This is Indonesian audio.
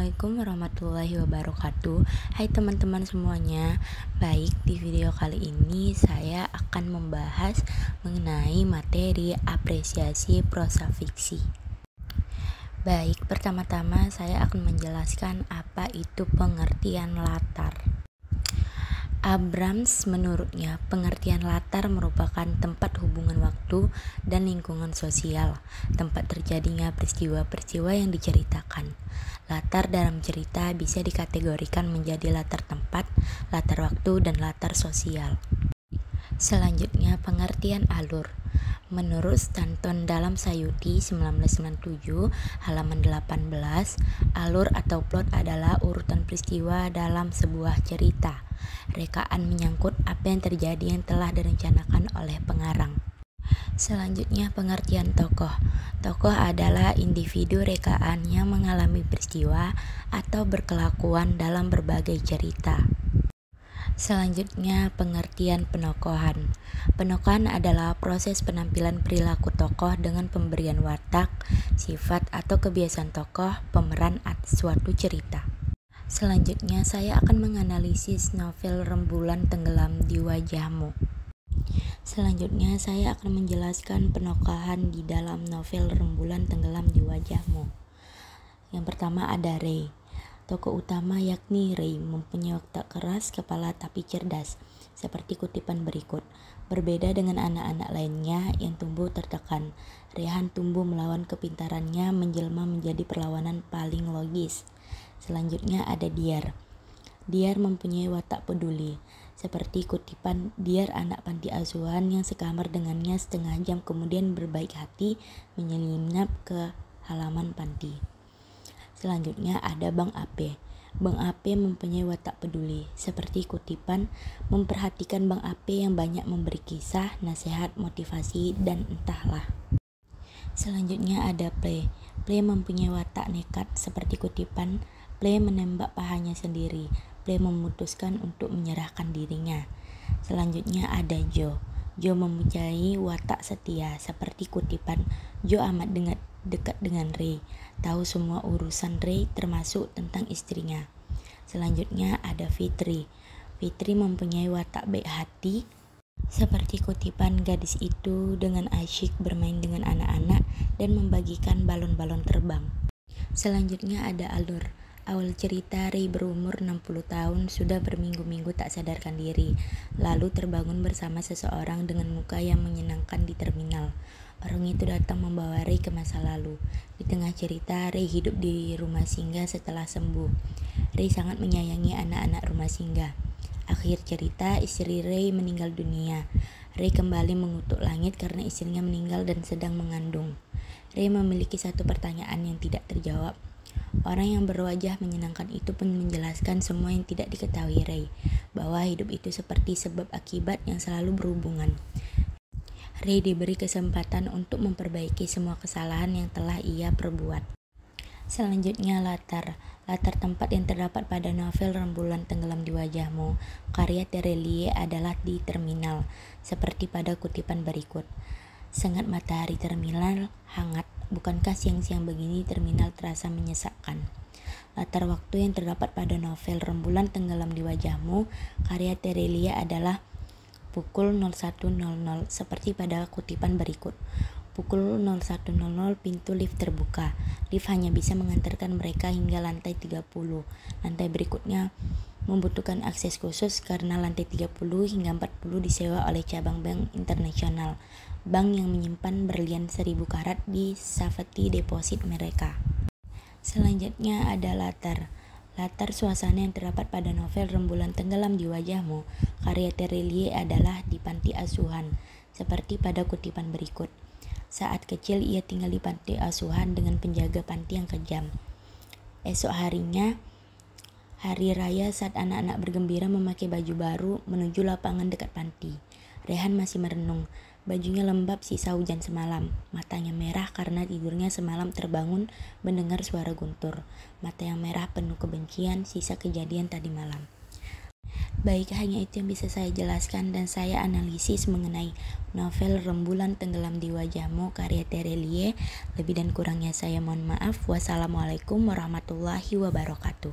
Assalamualaikum warahmatullahi wabarakatuh. Hai teman-teman semuanya. Baik, di video kali ini saya akan membahas mengenai materi apresiasi prosa fiksi. Baik, pertama-tama saya akan menjelaskan apa itu pengertian latar. Abrams menurutnya, pengertian latar merupakan tempat hubungan waktu dan lingkungan sosial, tempat terjadinya peristiwa-peristiwa yang diceritakan. Latar dalam cerita bisa dikategorikan menjadi latar tempat, latar waktu, dan latar sosial. Selanjutnya, pengertian alur. Menurut Stanton dalam Sayuti 1997 halaman 18, alur atau plot adalah urutan peristiwa dalam sebuah cerita. Rekaan menyangkut apa yang terjadi yang telah direncanakan oleh pengarang. Selanjutnya, pengertian tokoh. Tokoh adalah individu rekaan yang mengalami peristiwa atau berkelakuan dalam berbagai cerita. Selanjutnya, pengertian penokohan. Penokohan adalah proses penampilan perilaku tokoh dengan pemberian watak, sifat, atau kebiasaan tokoh, pemeran suatu cerita. Selanjutnya, saya akan menganalisis novel Rembulan Tenggelam di Wajahmu. Selanjutnya, saya akan menjelaskan penokohan di dalam novel Rembulan Tenggelam di Wajahmu. Yang pertama ada Ray. Tokoh utama yakni Ray mempunyai watak keras kepala tapi cerdas, seperti kutipan berikut. Berbeda dengan anak-anak lainnya yang tumbuh tertekan, Rehan tumbuh melawan kepintarannya menjelma menjadi perlawanan paling logis. Selanjutnya ada Diar. Diar mempunyai watak peduli, seperti kutipan Diar anak panti asuhan yang sekamar dengannya setengah jam kemudian berbaik hati menyelinap ke halaman panti. Selanjutnya ada Bang Ape. Bang Ape mempunyai watak peduli, seperti kutipan memperhatikan Bang Ape yang banyak memberi kisah, nasihat, motivasi, dan entahlah. Selanjutnya ada Play. Play mempunyai watak nekat, seperti kutipan Play menembak pahanya sendiri. Play memutuskan untuk menyerahkan dirinya. Selanjutnya ada Joe. Joe mempunyai watak setia, seperti kutipan Joe amat dekat dengan Ray, tahu semua urusan Ray termasuk tentang istrinya. Selanjutnya ada Fitri. Fitri mempunyai watak baik hati, seperti kutipan gadis itu dengan asyik bermain dengan anak-anak dan membagikan balon-balon terbang. Selanjutnya ada alur. Awal cerita, Ray berumur 60 tahun sudah berminggu-minggu tak sadarkan diri, lalu terbangun bersama seseorang dengan muka yang menyenangkan di terminal. Orang itu datang membawa Ray ke masa lalu. Di tengah cerita, Ray hidup di rumah singgah setelah sembuh. Ray sangat menyayangi anak-anak rumah singgah. Akhir cerita, istri Ray meninggal dunia. Ray kembali mengutuk langit karena istrinya meninggal dan sedang mengandung. Ray memiliki satu pertanyaan yang tidak terjawab. Orang yang berwajah menyenangkan itu pun menjelaskan semua yang tidak diketahui Ray, bahwa hidup itu seperti sebab akibat yang selalu berhubungan. Ray diberi kesempatan untuk memperbaiki semua kesalahan yang telah ia perbuat. Selanjutnya latar tempat yang terdapat pada novel Rembulan Tenggelam di Wajahmu, karya Terelie adalah di terminal, seperti pada kutipan berikut. Sengat matahari terminal hangat, bukankah siang-siang begini terminal terasa menyesakkan. Latar waktu yang terdapat pada novel Rembulan Tenggelam di Wajahmu, karya Terelie adalah pukul 01.00, seperti pada kutipan berikut. Pukul 01.00 pintu lift terbuka. Lift hanya bisa mengantarkan mereka hingga lantai 30. Lantai berikutnya membutuhkan akses khusus karena lantai 30 hingga 40 disewa oleh cabang bank internasional, bank yang menyimpan berlian 1000 karat di safety deposit mereka. Selanjutnya ada latar suasana yang terdapat pada novel Rembulan Tenggelam di Wajahmu, karya Terelie adalah di panti asuhan, seperti pada kutipan berikut. Saat kecil ia tinggal di panti asuhan dengan penjaga panti yang kejam. Esok harinya, hari raya, saat anak-anak bergembira memakai baju baru menuju lapangan dekat panti. Rehan masih merenung. Bajunya lembab sisa hujan semalam. Matanya merah karena tidurnya semalam terbangun mendengar suara guntur. Mata yang merah penuh kebencian sisa kejadian tadi malam. Baik, hanya itu yang bisa saya jelaskan dan saya analisis mengenai novel Rembulan Tenggelam di Wajahmu karya Terelie. Lebih dan kurangnya saya mohon maaf. Wassalamualaikum warahmatullahi wabarakatuh.